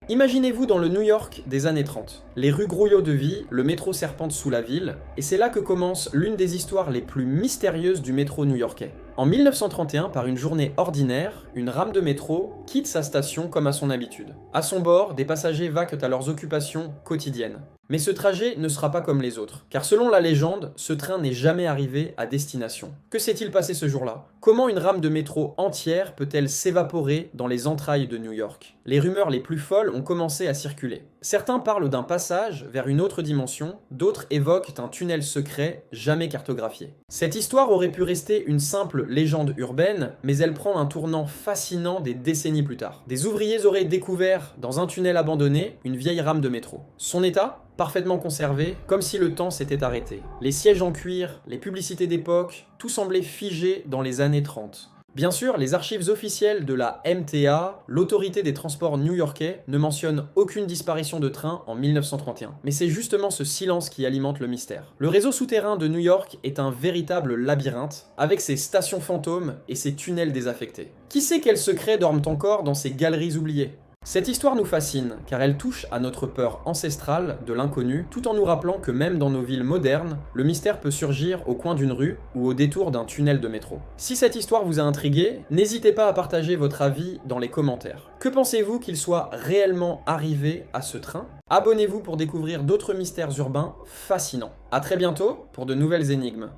Imaginez-vous dans le New York des années 30. Les rues grouillent de vie, le métro serpente sous la ville, et c'est là que commence l'une des histoires les plus mystérieuses du métro new-yorkais. En 1931, par une journée ordinaire, une rame de métro quitte sa station comme à son habitude. À son bord, des passagers vaquent à leurs occupations quotidiennes. Mais ce trajet ne sera pas comme les autres, car selon la légende, ce train n'est jamais arrivé à destination. Que s'est-il passé ce jour-là? Comment une rame de métro entière peut-elle s'évaporer dans les entrailles de New York? Les rumeurs les plus folles ont commencé à circuler. Certains parlent d'un passage vers une autre dimension, d'autres évoquent un tunnel secret jamais cartographié. Cette histoire aurait pu rester une simple légende urbaine, mais elle prend un tournant fascinant des décennies plus tard. Des ouvriers auraient découvert, dans un tunnel abandonné, une vieille rame de métro. Son état? Parfaitement conservé, comme si le temps s'était arrêté. Les sièges en cuir, les publicités d'époque, tout semblait figé dans les années 30. Bien sûr, les archives officielles de la MTA, l'autorité des transports new-yorkais, ne mentionnent aucune disparition de train en 1931. Mais c'est justement ce silence qui alimente le mystère. Le réseau souterrain de New York est un véritable labyrinthe, avec ses stations fantômes et ses tunnels désaffectés. Qui sait quels secrets dorment encore dans ces galeries oubliées ? Cette histoire nous fascine, car elle touche à notre peur ancestrale de l'inconnu, tout en nous rappelant que même dans nos villes modernes, le mystère peut surgir au coin d'une rue ou au détour d'un tunnel de métro. Si cette histoire vous a intrigué, n'hésitez pas à partager votre avis dans les commentaires. Que pensez-vous qu'il soit réellement arrivé à ce train? Abonnez-vous pour découvrir d'autres mystères urbains fascinants. A très bientôt pour de nouvelles énigmes.